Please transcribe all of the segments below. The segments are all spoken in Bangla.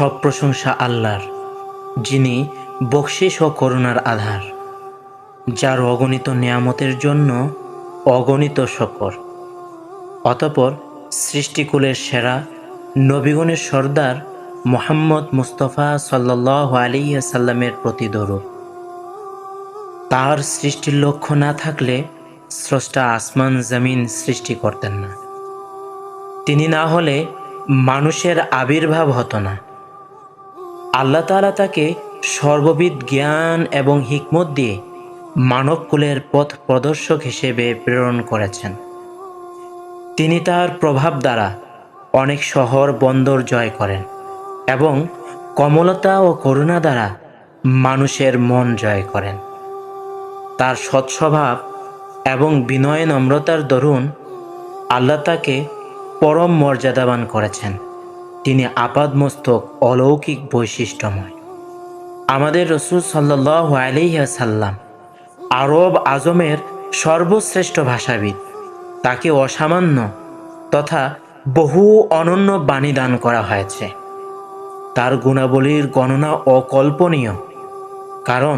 সব প্রশংসা আল্লাহর, যিনি বকশিশ ও করুণার আধার, যার অগণিত নিয়ামতের জন্য অগণিত শকর। অতঃপর সৃষ্টিকুলের সেরা, নবীগণের সর্দার মুহাম্মদ মুস্তাফা সাল্লাল্লাহু আলাইহি সাল্লামের প্রতি দরুদ। তার সৃষ্টির লক্ষ্য না থাকলে স্রষ্টা আসমান জমিন সৃষ্টি করতেন না। তিনি না হলে মানুষের আবির্ভাব হতো না। আল্লাহ তাআলা তাকে সর্ববিদ জ্ঞান এবং হিকমত দিয়ে মানবকুলের পথ প্রদর্শক হিসেবে প্রেরণ করেছেন। তিনি তার প্রভাব দ্বারা অনেক শহর বন্দর জয় করেন এবং কমলতা ও করুণা দ্বারা মানুষের মন জয় করেন। তার সৎস্বভাব এবং বিনয় নম্রতার দরুন আল্লাহ তাকে পরম মর্যাদাবান করেছেন। তিনি আপাদমস্তক অলৌকিক বৈশিষ্ট্যময়। আমাদের রাসূল সাল্লাল্লাহু আলাইহি সাল্লাম আরব আজমের সর্বশ্রেষ্ঠ ভাষাবিদ। তাকে অসামান্য তথা বহু অনন্য বাণী দান করা হয়েছে। তার গুণাবলীর গণনা অকল্পনীয়, কারণ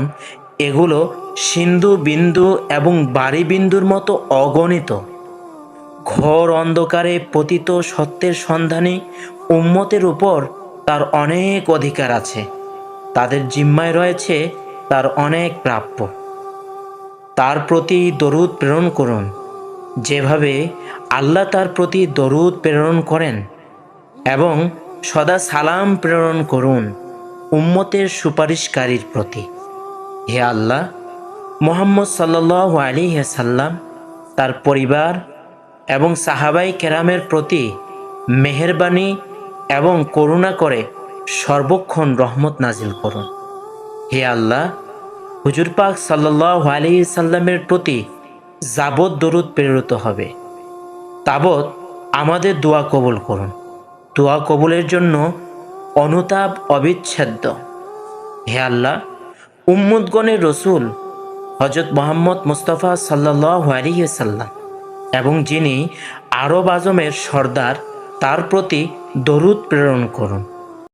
এগুলো সিন্ধু বিন্দু এবং বাড়ি বিন্দুর মতো অগণিত। ঘোর অন্ধকারে পতিত সত্যের সন্ধানী উম্মতের উপর তার অনেক অধিকার আছে। তাদের জিম্মায় রয়েছে তার অনেক প্রাপ্য। তার প্রতি দরুদ প্রেরণ করুন, যেভাবে আল্লাহ তার প্রতি দরুদ প্রেরণ করেন, এবং সদা সালাম প্রেরণ করুন উম্মতের সুপারিশকারীর প্রতি। হে আল্লাহ, মুহাম্মদ সাল্লাল্লাহু আলাইহি সাল্লাম, তার পরিবার এবং সাহাবাই কেরামের প্রতি মেহেরবানি এবং করুণা করে সর্বক্ষণ রহমত নাজিল করুন। হে আল্লাহ, হুজুর পাক সাল্লাল্লাহু আলাইহি সাল্লামের প্রতি যাবৎ দরুদ প্রেরিত হবে তাবৎ আমাদের দোয়া কবুল করুন। দোয়া কবুলের জন্য অনুতাপ অবিচ্ছেদ্য। হে আল্লাহ, উম্মতগণের রসুল হযরত মুহাম্মদ মুস্তাফা সাল্লাল্লাহু আলাইহি সাল্লাম এবং যিনি আরব আজমের সর্দার, তার প্রতি দরুদ প্রেরণ করুন।